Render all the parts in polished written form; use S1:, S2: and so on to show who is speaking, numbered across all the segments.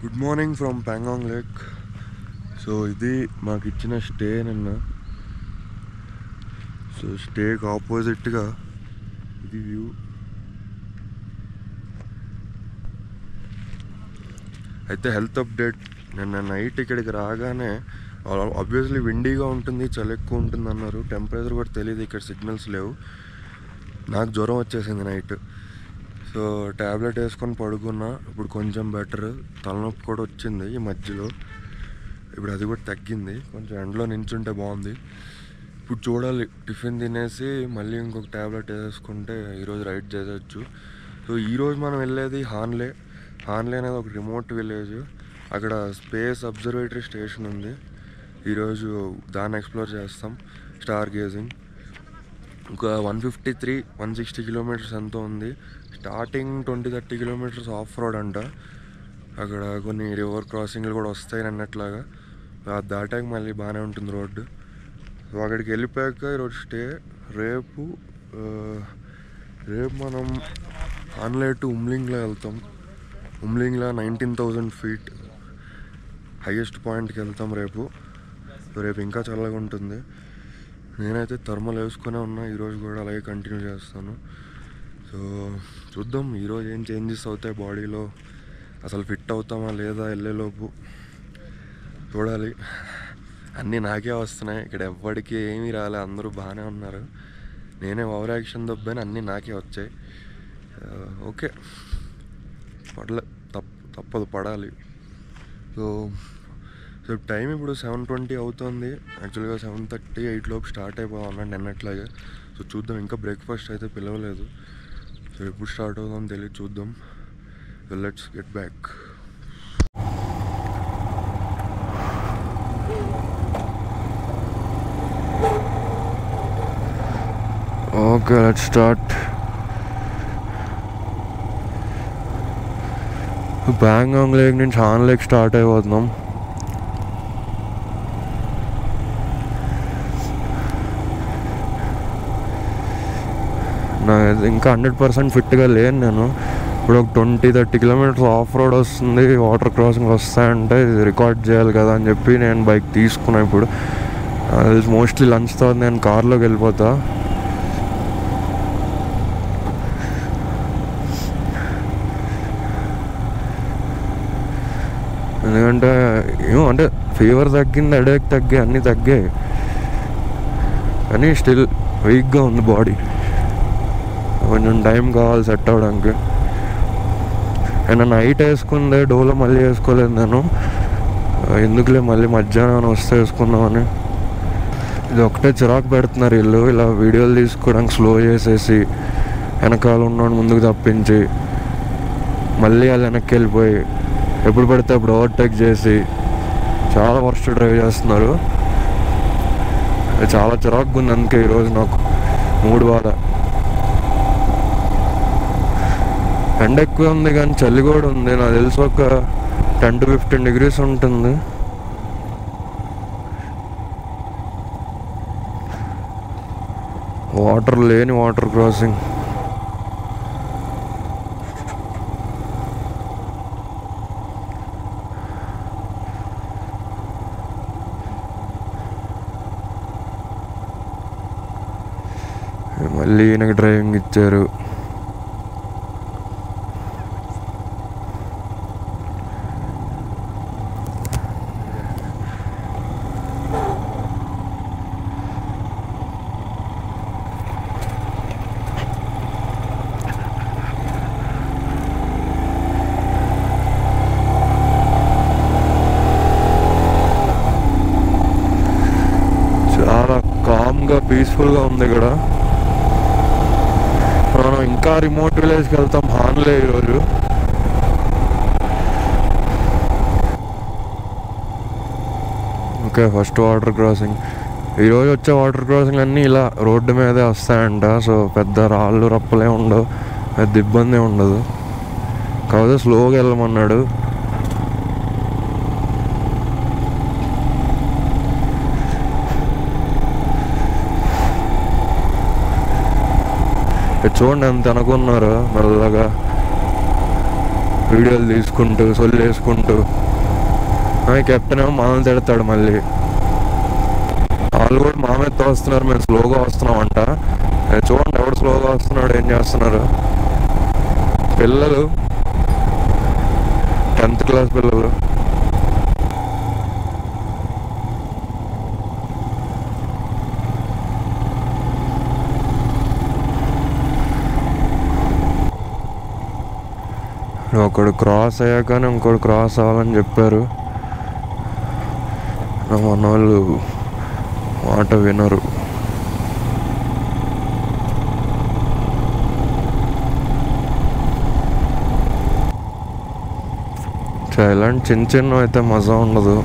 S1: Good morning from Pangong lake. So ఇది మాకు ఇచ్చిన స్టే నిన్న. సో స్టేకి ఆపోజిట్గా ఇది వ్యూ. అయితే హెల్త్ అప్డేట్, నిన్న నైట్ ఇక్కడికి రాగానే ఆబ్వియస్లీ విండీగా ఉంటుంది, చలి ఎక్కువ ఉంటుంది అన్నారు. టెంపరేచర్ కూడా తెలియదు, ఇక్కడ సిగ్నల్స్ లేవు. నాకు జ్వరం వచ్చేసింది నైట్. సో ట్యాబ్లెట్ వేసుకొని పడుకున్నా. ఇప్పుడు కొంచెం బెటర్. తలనొప్పి కూడా వచ్చింది ఈ మధ్యలో, ఇప్పుడు అది కూడా తగ్గింది. కొంచెం ఎండలో నించుంటే బాగుంది. ఇప్పుడు చూడాలి, టిఫిన్ తినేసి మళ్ళీ ఇంకొక ట్యాబ్లెట్ వేసుకుంటే ఈరోజు రైడ్ చేయవచ్చు. సో ఈరోజు మనం వెళ్ళేది హాన్లే. హాన్లే అనేది ఒక రిమోట్ విలేజ్. అక్కడ స్పేస్ అబ్జర్వేటరీ స్టేషన్ ఉంది. ఈరోజు దాన్ని ఎక్స్ప్లోర్ చేస్తాం. Star gazing. ఒక 160 కిలోమీటర్స్ ఎంతో ఉంది. స్టార్టింగ్ 20-30 కిలోమీటర్స్ ఆఫ్ రోడ్ అంట. అక్కడ కొన్ని రివర్ క్రాసింగ్లు కూడా వస్తాయి అన్నట్లాగా. అది దాటాక మళ్ళీ బాగానే ఉంటుంది రోడ్డు. సో అక్కడికి వెళ్ళిపోయాక ఈరోజు స్టే. రేపు మనం హాన్లే టు ఉమ్లింగ్లా వెళ్తాం. ఉమ్లింగ్లా 19,000 feet హైయెస్ట్ పాయింట్కి వెళ్తాం రేపు. రేపు ఇంకా చల్లగా ఉంటుంది. నేనైతే థర్మల్ వేసుకునే ఉన్నా. ఈరోజు కూడా అలాగే కంటిన్యూ చేస్తాను. సో చూద్దాం ఈరోజు ఏం చేంజెస్ అవుతాయి బాడీలో, అసలు ఫిట్ అవుతామా లేదా వెళ్ళేలోపు చూడాలి. అన్నీ నాకే వస్తున్నాయి, ఇక్కడ ఎవ్వడికి ఏమీ రాలే, అందరూ బాగానే ఉన్నారు. నేనే ఓవర్ యాక్షన్ దొబ్బాను, అన్నీ నాకే వచ్చాయి. ఓకే, తప్పదు, పడాలి. సో టైం ఇప్పుడు 7:20 అవుతుంది. యాక్చువల్గా 7:30, 8 లోపు స్టార్ట్ అయిపోవాలన్నాడు నిన్నట్లాగే. సో చూద్దాం, ఇంకా బ్రేక్ఫాస్ట్ అయితే పిలవలేదు. సో ఎప్పుడు స్టార్ట్ అవుదాం తెలియదు, చూద్దాం. Let's get back. Okay, let's start. Pangong lake నుంచి హాన్ లేక్ స్టార్ట్ అయిపోతున్నాం. ఇంకా 100% ఫిట్గా లేను నేను. ఇప్పుడు ఒక 20-30 కిలోమీటర్స్ ఆఫ్ రోడ్ వస్తుంది, వాటర్ క్రాసింగ్ వస్తాయంటే ఇది రికార్డ్ చేయాలి కదా అని చెప్పి నేను బైక్ తీసుకున్నాను. ఇప్పుడు మోస్ట్లీ లంచ్ తర్వాత నేను కార్లోకి వెళ్ళిపోతా. ఎందుకంటే అంటే ఫీవర్ తగ్గింది, హెడేక్ తగ్గాయి, అన్నీ తగ్గాయి, కానీ స్టిల్ వీక్గా ఉంది బాడీ. కొంచెం టైం కావాలి సెట్ అవ్వడానికి. అండ్ నైట్ వేసుకుందే డోలో మళ్ళీ వేసుకోలేదు నేను. ఎందుకులే మళ్ళీ మధ్యాహ్నం వస్తే వేసుకుందామని. ఇది ఒకటే చిరాకు పెడుతున్నారు వీళ్ళు, ఇలా వీడియోలు తీసుకోవడానికి స్లో చేసేసి వెనకాల ఉన్నాడు ముందుకు తప్పించి మళ్ళీ వాళ్ళు వెనక్కి వెళ్ళిపోయి ఎప్పుడు పడితే అప్పుడు ఓవర్టేక్ చేసి చాలా వర్స్ట్ డ్రైవ్ చేస్తున్నారు. చాలా చిరాకుగా ఉంది. అందుకే ఈరోజు నాకు మూడు బాధ. ఎండ ఎక్కువ ఉంది కానీ చలి కూడా ఉంది. నాకు తెలిసి ఒక 10-15 degrees ఉంటుంది. వాటర్ లేని వాటర్ క్రాసింగ్. మళ్ళీ ఈయనకి డ్రైవింగ్ ఇచ్చారు. చాలా కామ్గా పీస్ఫుల్గా ఉంది ఇక్కడ. మనం ఇంకా రిమోట్ విలేజ్కి వెళ్తాం హాన్లే ఈరోజు. Okay, first water crossing. ఈరోజు వచ్చే వాటర్ క్రాసింగ్ అన్నీ ఇలా రోడ్డు మీదే వస్తాయంట. సో పెద్ద రాళ్ళు రప్పలే ఉండవు, పెద్ద ఇబ్బంది ఉండదు. కాకపోతే స్లోగా వెళ్ళమన్నాడు. చూడండి ఎంత అనుకున్నారు మెల్లగా. వీడియోలు తీసుకుంటూ సొల్లు వేసుకుంటూ. కెప్టెన్ ఏమో మనల్ని తిడతాడు మళ్ళీ. వాళ్ళు కూడా మా మీద వస్తున్నారు, మేము స్లోగా వస్తున్నామంట. చూడండి ఎవడు స్లోగా వస్తున్నాడు, ఏం చేస్తున్నారు. పిల్లలు 10th క్లాస్ పిల్లలు. ఒకడు క్రాస్ అయ్యాకనే ఇంకోటి క్రాస్ అవ్వాలని చెప్పారు. మన వాళ్ళు మాట వినరు. ఇలాంటి చిన్న చిన్న అయితే మజా ఉండదు.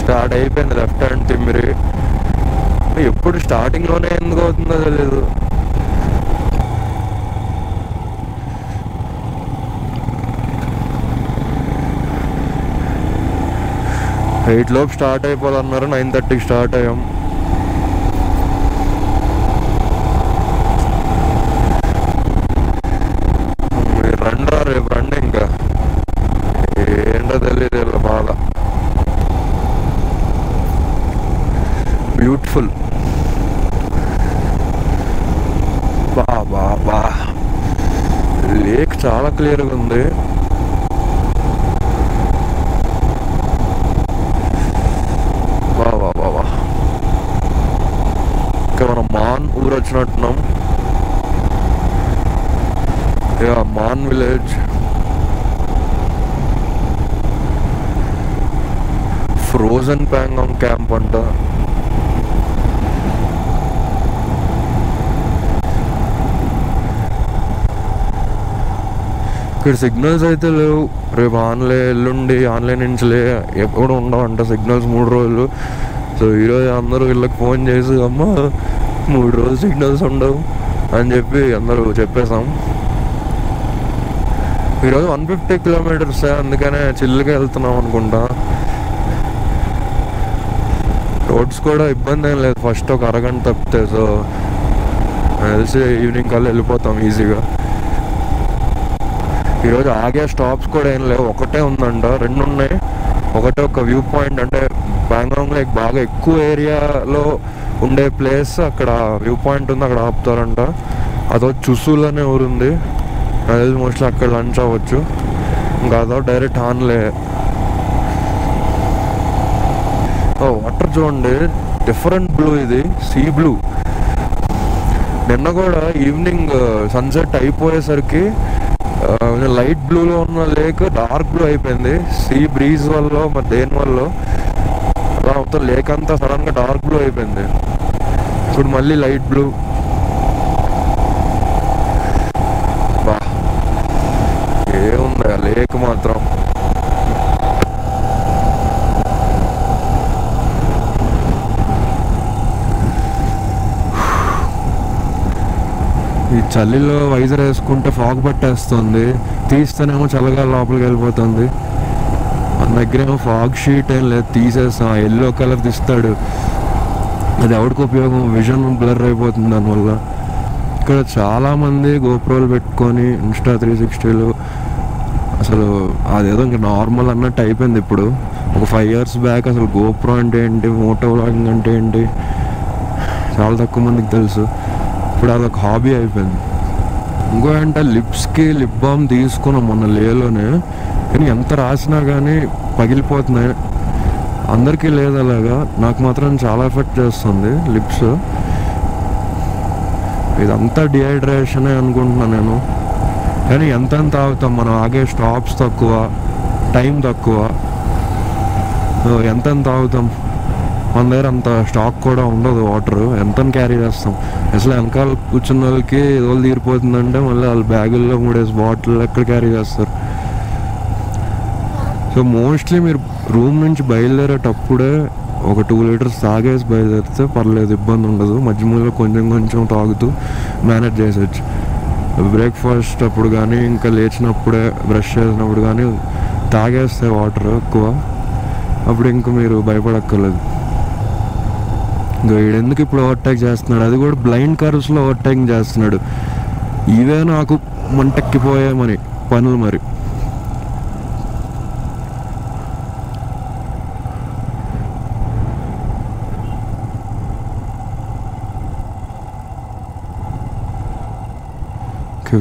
S1: స్టార్ట్ అయిపోయింది లెఫ్ట్ హ్యాండ్ తిమ్మిరి. ఎప్పుడు స్టార్టింగ్లోనే ఎందుకు అవుతుందో తెలీదు. ఎయిట్ లోపు స్టార్ట్ అయిపోవాలన్నారు, 9:30కి స్టార్ట్ అయ్యాం. మీరు రండ్రా, రేపు రండి. ఇంకా ఏంటో తెలియదు ఇలా బాధ. బ్యూటిఫుల్. బా లేక్ చాలా క్లియర్గా ఉంది. ఇంకా మనం మాన్ ఊరు వచ్చినట్టున్నాం. Man village. Frozen Pangong camp అంట. ఇక్కడ సిగ్నల్స్ అయితే లేవు. రేపు ఎల్లుండి ఆన్లైన్ నుంచిలే ఎప్పుడు ఉండవంట సిగ్నల్స్ 3 రోజులు. సో ఈరోజు అందరూ వీళ్ళకి ఫోన్ చేసి అమ్మ 3 రోజులు సిగ్నల్స్ ఉండవు అని చెప్పి అందరూ చెప్పేసాం. ఈరోజు 150 కిలోమీటర్స్, అందుకనే చిల్లుగా వెళ్తున్నాం అనుకుంటా. రోడ్స్ కూడా ఇబ్బంది ఏం లేదు, ఫస్ట్ ఒక అరగంట తప్పితే. సో తెలిసి ఈవినింగ్ కల్లా వెళ్ళిపోతాం ఈజీగా. ఈరోజు ఆగే స్టాప్స్ కూడా ఏం లేవు, ఒకటే ఉందంట. 2 ఉన్నాయి. ఒకటే ఒక వ్యూ పాయింట్, అంటే ప్యాంగాంగ్లో బాగా ఎక్కువ ఏరియాలో ఉండే ప్లేస్ అక్కడ వ్యూ పాయింట్ ఉంది, అక్కడ ఆపుతారంట. అదో చుసూల్ అనే ఊరుంది, అది మోస్ట్లీ అక్కడ లంచ్ అవ్వచ్చు. ఇంకా అదో డైరెక్ట్ ఆన్లే. వాటర్ చూడండి, డిఫరెంట్ బ్లూ, ఇది సీ బ్లూ. నిన్న కూడా ఈవినింగ్ సన్సెట్ అయిపోయేసరికి లైట్ బ్లూలో ఉన్న లేక్ డార్క్ బ్లూ అయిపోయింది. సీ బ్రీజ్ వల్ల మరి దేని వల్ల అలా మొత్తం లేక్ అంతా సడన్గా డార్క్ బ్లూ అయిపోయింది. ఇప్పుడు మళ్ళీ లైట్ బ్లూ. బా ఏముంది ఆ లేక్ మాత్రం. ఈ చలిలో వైజర్ వేసుకుంటే ఫాగ్ పట్టేస్తుంది, తీస్తేనేమో చల్లగా లోపలికి వెళ్ళిపోతుంది. మన దగ్గర ఏమో ఫాగ్ షీట్ ఏం లేదు, తీసేస్తాం. ఎల్లో కలర్ తీస్తాడు, అది ఎవరికి ఉపయోగం, విజన్ బ్లర్ అయిపోతుంది దానివల్ల. ఇక్కడ చాలామంది గోప్రోలు పెట్టుకొని ఇన్స్టా 360లు, అసలు అదేదో ఇంకా నార్మల్ అన్నట్టు అయిపోయింది. ఇప్పుడు ఒక 5 years బ్యాక్ అసలు గోప్రో అంటే ఏంటి, మోటో వ్లాగింగ్ అంటే ఏంటి చాలా తక్కువ మందికి తెలుసు. ఇప్పుడు అదొక హాబీ అయిపోయింది. ఇంకో అంటే లిప్స్కి లిప్ బామ్ తీసుకున్నాం మొన్న లేలోనే, కానీ ఎంత రాసినా కానీ పగిలిపోతున్నాయి. అందరికీ లేదు అలాగా, నాకు మాత్రం చాలా ఎఫెక్ట్ చేస్తుంది లిప్స్. ఇదంతా డిహైడ్రేషనే అనుకుంటున్నాను నేను. కానీ ఎంతెంత తాగుతాం మనం, ఆగే స్టాప్స్ తక్కువ, టైం తక్కువ. ఎంతెంత తాగుతాం, మన దగ్గర అంత స్టాక్ కూడా ఉండదు. వాటర్ ఎంత క్యారీ చేస్తాం. అసలు వెనకాల కూర్చున్న వాళ్ళకి ఏదో తీరిపోతుందంటే మళ్ళీ వాళ్ళ బ్యాగుల్లో 3 బాటిల్ ఎక్కడ క్యారీ చేస్తారు. సో మోస్ట్లీ మీరు రూమ్ నుంచి బయలుదేరేటప్పుడే ఒక 2 లీటర్స్ తాగేసి బయలుదేరితే పర్లేదు, ఇబ్బంది ఉండదు. మధ్య మధ్యలో కొంచెం కొంచెం తాగుతూ మేనేజ్ చేసేయచ్చు. బ్రేక్ఫాస్ట్ అప్పుడు కానీ ఇంకా లేచినప్పుడే బ్రష్ చేసినప్పుడు కానీ తాగేస్తే వాటర్ ఎక్కువ, అప్పుడు ఇంక మీరు భయపడక్కర్లేదు. ఇంకా వీడెందుకు ఇప్పుడు ఓవర్టేక్ చేస్తున్నాడు, అది కూడా బ్లైండ్ కర్వ్స్లో ఓవర్టేకింగ్ చేస్తున్నాడు. ఇవే నాకు మంటెక్కిపోయామని పనులు మరి.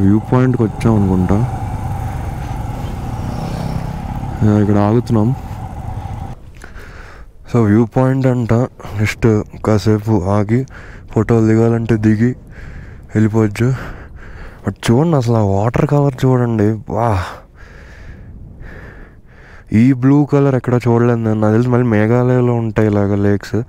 S1: వ్యూ పాయింట్కి వచ్చాం అనుకుంటా. ఇక్కడ ఆగుతున్నాం. సో వ్యూ పాయింట్ అంట. నెక్స్ట్ కాసేపు ఆగి ఫోటోలు దిగాలంటే దిగి వెళ్ళిపోవచ్చు. బట్ చూడండి అసలు ఆ వాటర్ కలర్ చూడండి, వా! ఈ బ్లూ కలర్ ఎక్కడ చూడలేదు నేను. నాకు తెలిసి మళ్ళీ మేఘాలయలో ఉంటాయి ఇలాగ లేక్స్.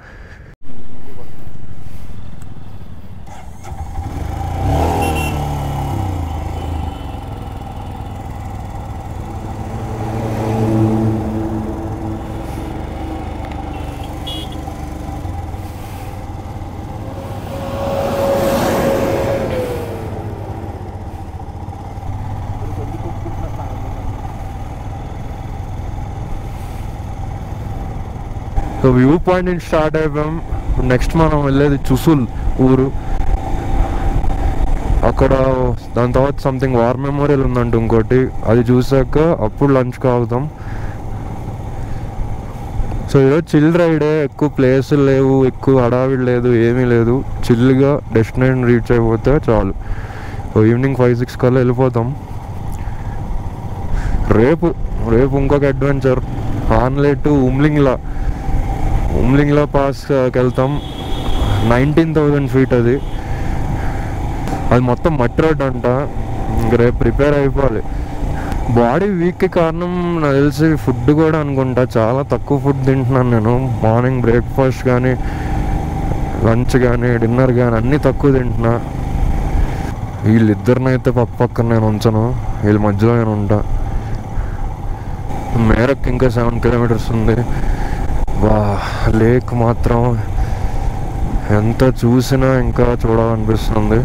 S1: సో వ్యూ పాయింట్ నుంచి స్టార్ట్ అయిపోయాం. నెక్స్ట్ మనం వెళ్ళేది చుసుల్ ఊరు. అక్కడ దాని తర్వాత సంథింగ్ వార్ మెమోరియల్ ఉందంట ఇంకోటి, అది చూసాక అప్పుడు లంచ్కి ఆగుతాం. సో ఈరోజు చిల్ రైడే, ఎక్కువ ప్లేసులు లేవు, ఎక్కువ హడావిడి లేదు, ఏమీ లేదు. చిల్గా డెస్టినేషన్ రీచ్ అయిపోతే చాలు. ఈవినింగ్ 5-6 కల్లా వెళ్ళిపోతాం. రేపు ఇంకొక అడ్వెంచర్, హాన్లే టు ఉమ్లింగ్లా పాస్కి వెళ్తాం. 19,000 feet అది మొత్తం మట్టి రోడ్ అంట. ఇంక రేపు ప్రిపేర్ అయిపోవాలి. బాడీ వీక్కి కారణం నాకు తెలిసి ఫుడ్ కూడా అనుకుంటా. చాలా తక్కువ ఫుడ్ తింటున్నాను నేను. మార్నింగ్ బ్రేక్ఫాస్ట్ కానీ, లంచ్ కానీ, డిన్నర్ కానీ అన్నీ తక్కువ తింటున్నా. వీళ్ళిద్దరినైతే పక్కన నేను ఉంచను, వీళ్ళ మధ్యలో నేను ఉంటా. మేరకు ఇంకా 7 kilometers ఉంది. వా, లేక్ మాత్రం ఎంత చూసినా ఇంకా చూడాలనిపిస్తుంది.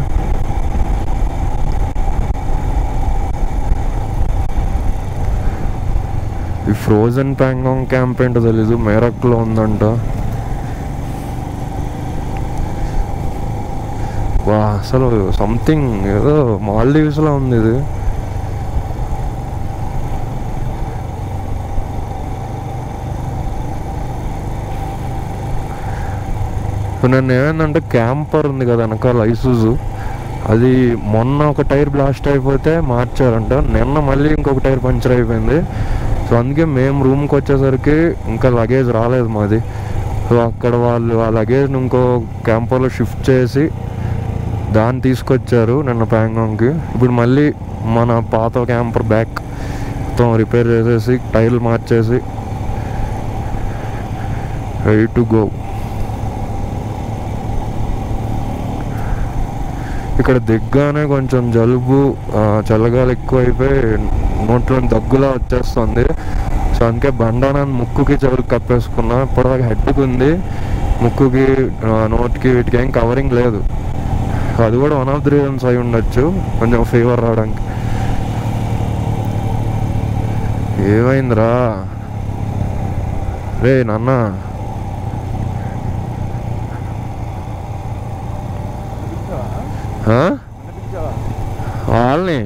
S1: ఈ ఫ్రోజన్ ప్యాంగాంగ్ క్యాంప్ ఏంటో తెలీదు, మేరక్లో ఉందంట. వా, అసలు సంథింగ్ ఏదో మాల్దీవ్స్లో ఉంది ఇది. నన్ను ఏమైందంటే క్యాంపర్ ఉంది కదా వెనకాల ఐసూజు, అది మొన్న ఒక టైర్ బ్లాస్ట్ అయిపోతే మార్చారంట. నిన్న మళ్ళీ ఇంకొక టైర్ పంచర్ అయిపోయింది. సో అందుకే మేము రూమ్కి వచ్చేసరికి ఇంకా లగేజ్ రాలేదు మాది. సో అక్కడ వాళ్ళు ఆ లగేజ్ని ఇంకో క్యాంపర్లో షిఫ్ట్ చేసి దాన్ని తీసుకొచ్చారు నిన్న ప్యాంగాంగ్కి. ఇప్పుడు మళ్ళీ మన పాత క్యాంపర్ బ్యాక్ మొత్తం రిపేర్ చేసేసి టైర్లు మార్చేసి రెడీ టు గో. ఇక్కడ దిగ్గానే కొంచెం జలుబు, చల్లగాలి ఎక్కువ అయిపోయి నోట్లో దగ్గులా వచ్చేస్తుంది. సో అందుకే బండానాన్ని ముక్కుకి చెవులకు కప్పేసుకున్నా. ఇప్పటిదాకా హెడ్కి ఉంది, ముక్కుకి నోట్కి వీటికి ఏం కవరింగ్ లేదు. అది కూడా 1 of the reasons అయి ఉండొచ్చు కొంచెం ఫీవర్ రావడానికి. ఏమైందిరా రే నాన్న? వాళ్ళని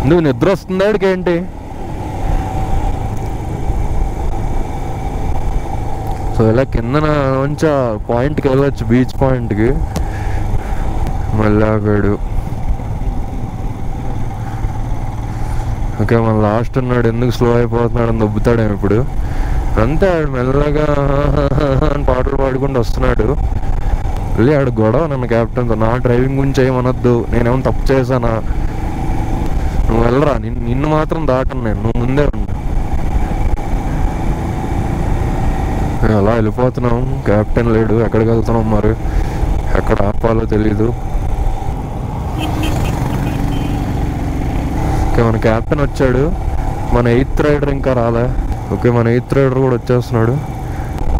S1: నువ్వు నిద్ర వస్తుందా ఏంటి? సో ఇలా కింద నుంచి పాయింట్కి వెళ్ళొచ్చు, బీచ్ పాయింట్కి. మళ్ళీ ఆగాడు. ఓకే, మన లాస్ట్ ఉన్నాడు, ఎందుకు స్లో అయిపోతున్నాడు అని దొబ్బుతాడేమో ఇప్పుడు. అంతే, ఆడు మెల్లగా అని పాటలు పాడుకుంటూ వస్తున్నాడు. వెళ్ళి ఆడు గొడవ నన్ను క్యాప్టెన్తో, నా డ్రైవింగ్ గురించి ఏమనొద్దు, నేనేమన్నా తప్పు చేశానా, నువ్వు వెళ్ళరా, నిన్ను మాత్రం దాటను నేను, నువ్వు ముందే ఉండు. అలా వెళ్ళిపోతున్నాం. క్యాప్టెన్ లేడు, ఎక్కడికి వెళ్తున్నాం మరి, ఎక్కడ ఆపాలో తెలీదు. ఓకే, మన క్యాప్టెన్ వచ్చాడు. మన 8th రైడర్ ఇంకా రాలే. ఓకే, మన 8th రైడర్ కూడా వచ్చేస్తున్నాడు.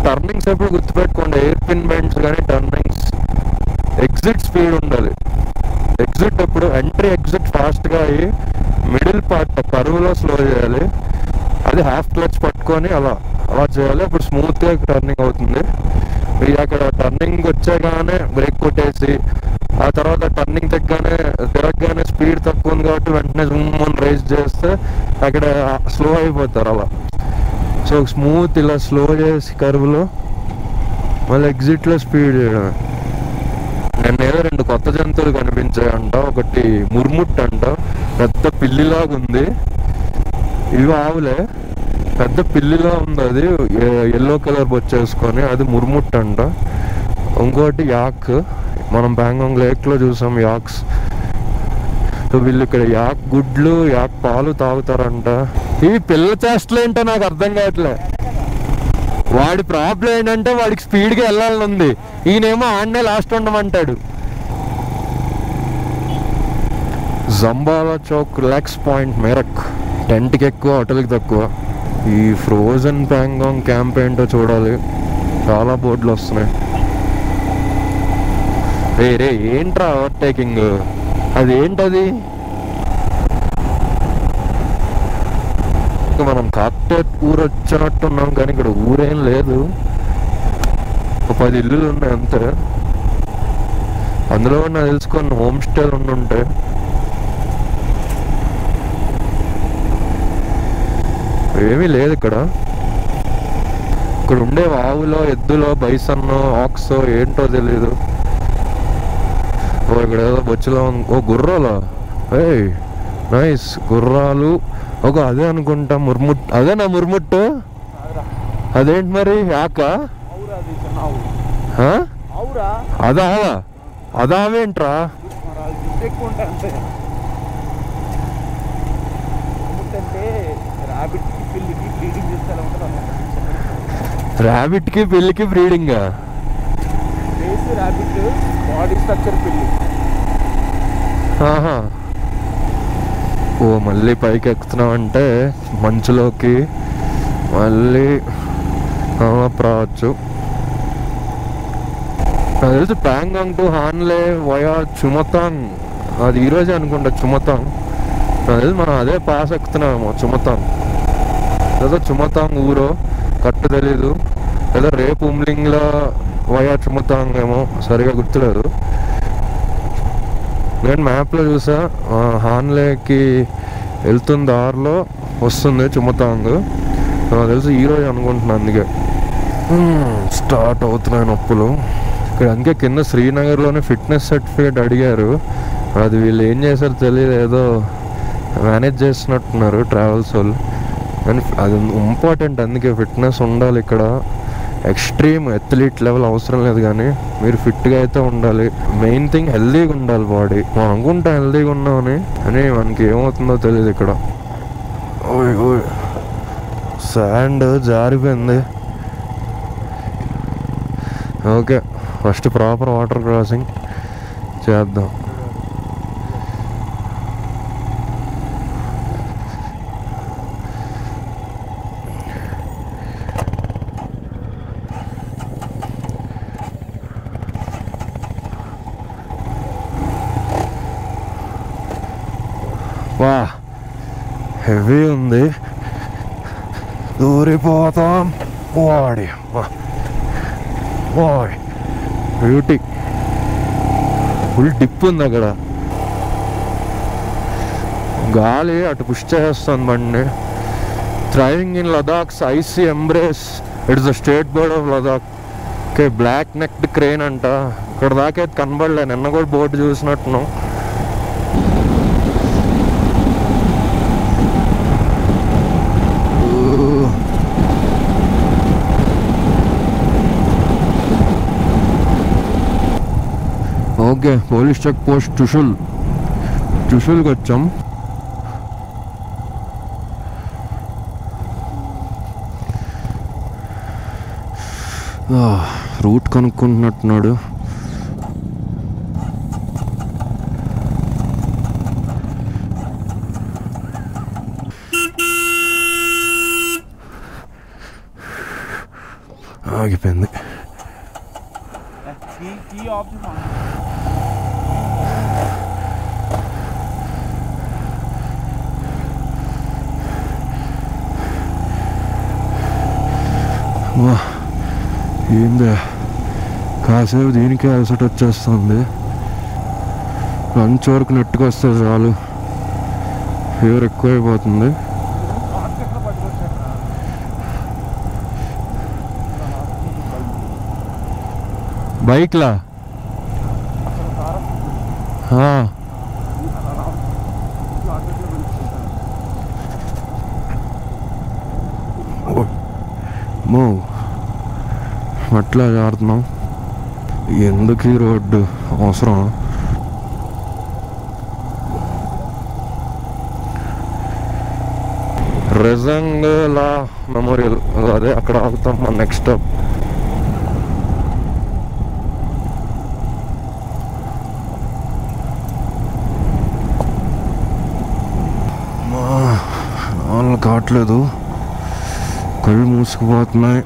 S1: టర్నింగ్స్ ఎప్పుడు గుర్తుపెట్టుకోండి, ఎయిర్ పిన్ బెండ్స్ కానీ టర్నింగ్స్ ఎగ్జిట్ స్పీడ్ ఉండాలి. ఎగ్జిట్ ఎప్పుడు ఎంట్రీ ఎగ్జిట్ ఫాస్ట్గా అయ్యి మిడిల్ పార్ట్ కరువులో స్లో చేయాలి. అది హాఫ్ క్లచ్ పట్టుకొని అలా చేయాలి. అప్పుడు స్మూత్గా టర్నింగ్ అవుతుంది. మీరు అక్కడ టర్నింగ్ వచ్చాగానే బ్రేక్ కొట్టేసి ఆ తర్వాత టర్నింగ్ తిరగగానే స్పీడ్ తక్కువ ఉంది కాబట్టి వెంటనే జూమ్ రైజ్ చేస్తే అక్కడ స్లో అయిపోతారు అలా. సో స్మూత్ ఇలా స్లో చేసి కరువులో మళ్ళీ ఎగ్జిట్లో స్పీడ్ చేయడం. నేను ఏదో 2 కొత్త జంతువులు కనిపించాయంట. ఒకటి ముర్ముట్ అంట, పెద్ద పిల్లిలాగా ఉంది. ఇవి ఆవులే, పెద్ద పిల్లిలా ఉంది. అది ఎల్లో కలర్ బొచ్చేసుకొని, అది ముర్ముట్ అంట. ఇంకోటి యాక్, మనం ప్యాంగాంగ్ లేక్లో చూసాం యాక్స్. సో వీళ్ళు ఇక్కడ యాక్ గుడ్లు యాక్ పాలు తాగుతారంట. ఈ పిల్ల చేష్టలు ఏంటో నాకు అర్థం కావట్లే. వాడి ప్రాబ్లం ఏంటంటే వాడికి స్పీడ్గా వెళ్ళాలని ఉంది, ఈయనేమో ఆడనే లాస్ట్ ఉండమంటాడు. జంబాలా చౌక్ రిలాక్స్ పాయింట్ మేరక్. టెంట్కి ఎక్కువ, హోటల్కి తక్కువ. ఈ ఫ్రోజన్ ప్యాంగాంగ్ క్యాంప్ ఏంటో చూడాలి. చాలా బోర్డులు వస్తున్నాయి. రే ఏంట్రా ఓవర్టేకింగ్, అదేంటది? మనం కాక్టేట్ ఊరు వచ్చినట్టున్నాం కానీ ఇక్కడ ఊరేం లేదు. 10 ఇల్లులు ఉన్నాయి అంతే. అందులో నాకు తెలుసుకొని హోమ్ స్టేలు ఉండుంటే. ఏమీ లేదు ఇక్కడ. ఇక్కడ ఉండే ఆవులో ఎద్దులో బైసన్నో ఆక్సో ఏంటో తెలీదు. ఇక్కడ ఏదో బొచ్చులో ఓ గుర్రాలా, నైస్ గుర్రాలు. ఒక అదే అనుకుంటా ముర్ముట్, అదేనా ముర్ముట్టు? అదేంటి మరి యాక? అదావా? అదావేంట్రా? ర్యాబిట్కి పిల్లికి బ్రీడింగా? బాడీ స్ట్రక్చర్ పిల్లి. ఓ మళ్ళీ పైకి ఎక్కుతున్నామంటే మంచులోకి మళ్ళీ రావచ్చు. నాకు తెలుసు ప్యాంగాంగ్ టు హాన్లే వయా చుమతాంగ్, అది ఈరోజే అనుకుంటా చుమతాంగ్. నాకు తెలుసు మనం అదే పాస్ ఎక్కుతున్నామేమో చుమతాంగ్. ఏదో చుమతాంగ్ ఊరో కట్టు తెలీదు, ఏదో రేపు ఉమ్లింగ్లో వయా చుమతాంగ్ ఏమో, సరిగా గుర్తులేదు. నేను మ్యాప్లో చూసా, హాన్లేకి వెళ్తున్న దారిలో వస్తుంది చుమతాంగ్. నాకు తెలుసు ఈరోజు అనుకుంటున్నాను, అందుకే స్టార్ట్ అవుతున్నాయి నొప్పులు. ఇక్కడ అందుకే కింద శ్రీనగర్లోనే ఫిట్నెస్ సర్టిఫికేట్ అడిగారు. అది వీళ్ళు ఏం చేశారో తెలియదు, ఏదో మేనేజ్ చేస్తున్నట్టున్నారు ట్రావెల్స్ వాళ్ళు. కానీ అది ఇంపార్టెంట్, అందుకే ఫిట్నెస్ ఉండాలి ఇక్కడ. ఎక్స్ట్రీమ్ అథ్లీట్ లెవెల్ అవసరం లేదు, కానీ మీరు ఫిట్గా అయితే ఉండాలి. మెయిన్ థింగ్ హెల్దీగా ఉండాలి బాడీ. మనం అనుకుంటాం హెల్దీగా ఉన్నామని, అని మనకి ఏమవుతుందో తెలియదు ఇక్కడ. శాండ్ జారిపోయింది. Okay, first proper water crossing చేద్దాం. వా హెవీ ఉంది, దూరిపోతాం. వాడి బ్యూటీ, ఫుల్ డిప్ ఉంది అక్కడ. గాలి అటు పుష్ చేస్తుంది బండి. Driving in Ladakh's icy embrace, it's the state board of Ladakh. Okay, black necked crane అంట. ఇక్కడ దాకా కనబడలే, నిన్న కూడా బోర్డు చూసినట్టున్నాం. ఓకే, పోలీస్ చెక్ పోస్ట్ చుషుల్కి వచ్చాం. రూట్ కనుక్కుంటున్నట్టున్నాడు. ఆగిపోయింది. ఏంది కాసేపు దీనికే అలసట వచ్చేస్తుంది. లంచ్ వరకు నెట్టుకు వస్తే చాలు, ఫీవర్ ఎక్కువైపోతుంది. బైక్లా అట్లా జారుతున్నాం. ఎందుకు ఈ రోడ్డు అవసరం? రెజంగ్లా మెమోరియల్ అదే అక్కడ ఆగుతాం. మన నెక్స్ట్ స్టాప్ వాళ్ళు కావట్లేదు, కళ్ళు మూసుకుపోతున్నాయి,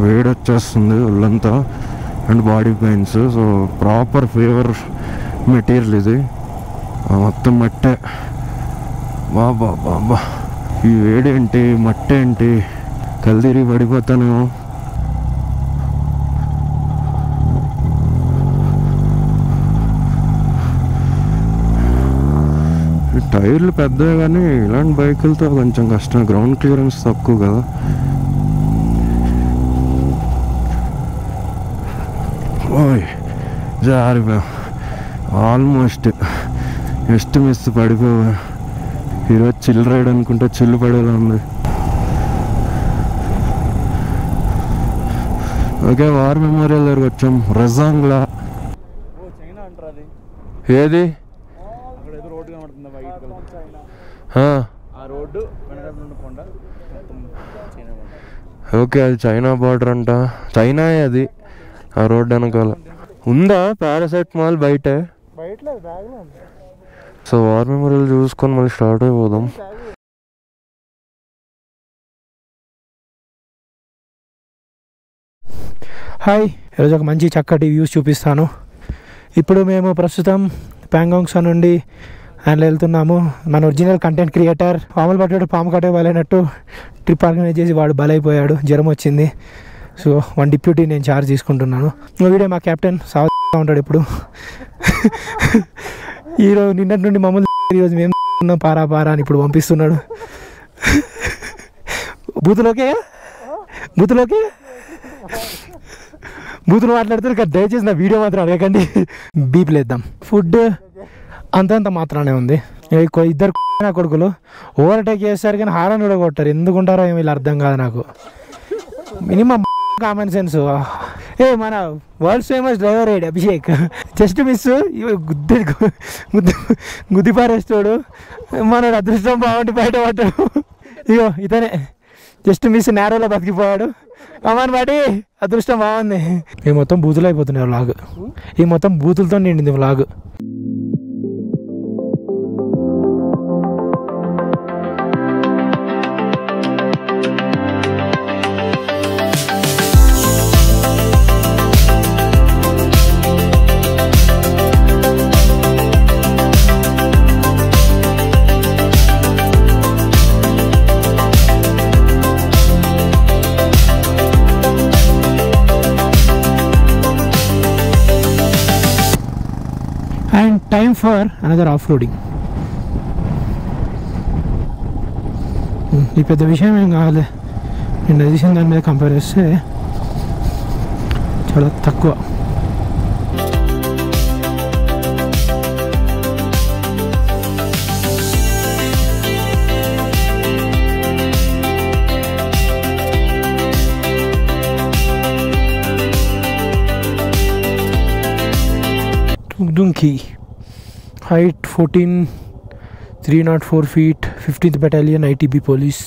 S1: వేడి వచ్చేస్తుంది ఒళ్ళంతా and body pains. So proper fever material ఇది, మొత్తం మట్టే. బాబా బాబా ఈ వేడి ఏంటి, మట్టి ఏంటి, కల్దిరి పడిపోతాను. టైర్లు పెద్దవి కానీ ఇలాంటి బైకులతో కొంచెం కష్టం, గ్రౌండ్ క్లియరెన్స్ తక్కువ కదా. ఓయ్ జారిపోయా, ఆల్మోస్ట్ జస్ట్ మిస్ పడిపోయా. ఈరోజు చిల్లు రైడ్ అనుకుంటే చిల్లు పడేలా ఉంది. ఓకే, వార్ మెమోరియల్ దగ్గరకు వచ్చాం. రెజాంగ్లా ఏది? ఓకే, అది చైనా బార్డర్ అంట. చైనాయే అది. ఆ రోడ్డు వెనకాల ఉందా పారాసెటమాల్ బయట? సో వార్ మెమోరియల్ చూసుకొని మళ్ళీ స్టార్ట్ అయిపోదాం.
S2: హాయ్, ఈరోజు ఒక మంచి చక్కటి వ్యూస్ చూపిస్తాను. ఇప్పుడు మేము ప్రస్తుతం ప్యాంగాంగ్సా నుండి అండ్ వెళ్తున్నాము. మన ఒరిజినల్ కంటెంట్ క్రియేటర్ పాములు పట్టాడు, పాము కట్టే బలైనట్టు ట్రిప్ ఆర్గనైజ్ చేసి వాడు బలైపోయాడు, జ్వరం వచ్చింది. సో వన్ డిప్యూటీ నేను చార్జ్ తీసుకుంటున్నాను. వీడియో మా కెప్టెన్ సాగుతూ ఉంటాడు ఇప్పుడు. ఈరోజు నిన్నటి నుండి మమ్మల్ని ఈరోజు మేము ఉన్నాం పారా పారా అని ఇప్పుడు పంపిస్తున్నాడు. బూతులోకే బూతులు మాట్లాడుతారు కదా, దయచేసి నా వీడియో మాత్రం అడగకండి, బీప్ లేద్దాం. ఫుడ్ అంతంత మాత్రానే ఉంది. ఇద్దరు నా కొడుకులు ఓవర్టేక్ చేస్తారు కానీ హారన్ కూడా కొట్టారు. ఎందుకుంటారో ఏమి వీళ్ళు అర్థం కాదు నాకు. Minimum common sense. మన వరల్డ్ ఫేమస్ డ్రైవర్ ఏడు అభిషేక్ జస్ట్ మిస్ గుద్ది పారేస్తాడు. మనోడు అదృష్టం బాగుండి బయట పడ్డాడు. ఇగో ఇతనే జస్ట్ మిస్ నేరోలో బతికిపోయాడు. కమాన్ బాటి, అదృష్టం బాగుంది. ఈ మొత్తం బూతులు అయిపోతున్నాయి వ్లాగ్, ఈ మొత్తం బూతులతో నిండింది vlog. And time for another off-roading. ఈ పెద్ద విషయం ఏం కావాలి, నేను చేసిన దాని మీద కంపేర్ చేస్తే చాలా తక్కువ. Dunki, height 14, 304 feet, 15th Battalion ITB Police.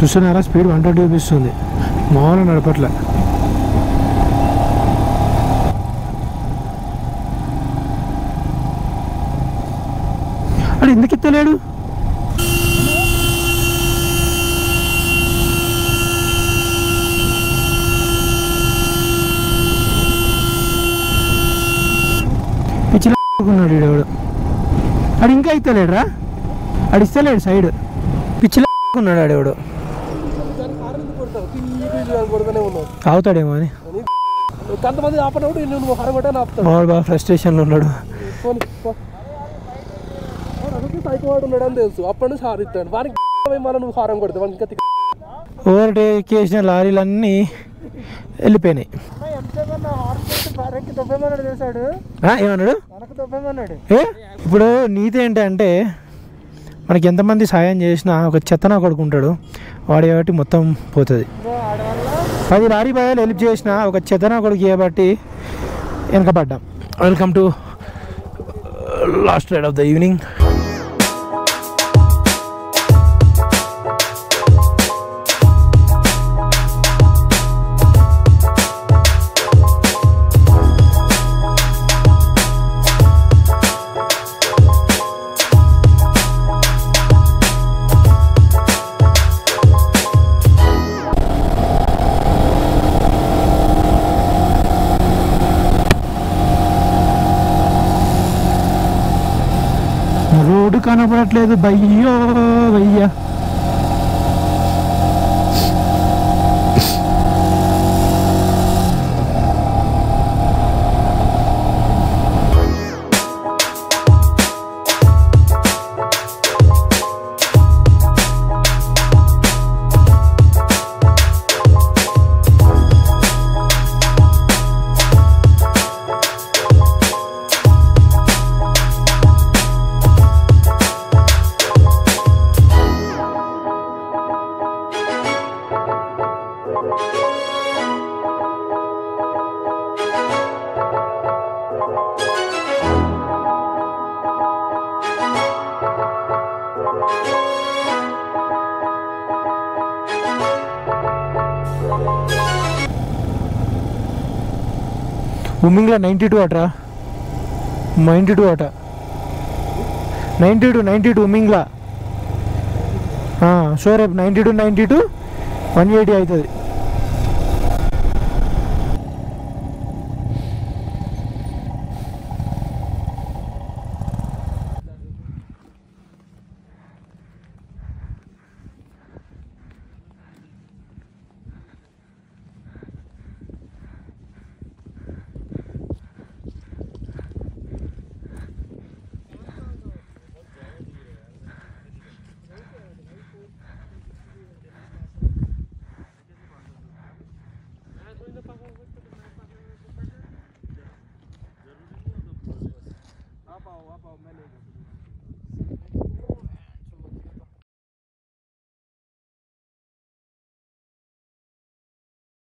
S2: చూస్తున్నారా స్పీడ్ 120 చూపిస్తుంది, మామూలుగా నడపట్ల. అది ఎందుకు ఎత్తలేడు? పిచ్చిలాడు ఈడవాడు. ఆడు ఇంకా ఇస్తలేడురా, ఆడు ఇస్తలేడు సైడ్. పిచ్చిలాడుకున్నాడు ఆడేవాడు. అవుతాడేమో అని వాడు బాగా ఫ్రస్ట్రేషన్లో ఉన్నాడు. ఓవర్టేక్ చేసిన లారీలన్నీ వెళ్ళిపోయినాయి. ఏమన్నాడు? ఇప్పుడు నీతి ఏంటంటే మనకి ఎంతమంది సాయం చేసినా ఒక చెత్తనా కొడుకుంటాడు వాడు కాబట్టి మొత్తం పోతుంది. 10 లారీ బాయాలు హెల్ప్ చేసిన ఒక చెత్తనా కొడుకు చేయబట్టి వెనకపడ్డాం. Welcome to last ride of the evening. Road కనపడట్లేదు భయ్యో భయ్యా. ఉమ్మింగ్లా 92 అట్రా, 92 అట, 92 ఉమ్మింగ్లా. సో రేపు 92 180 అవుతుంది.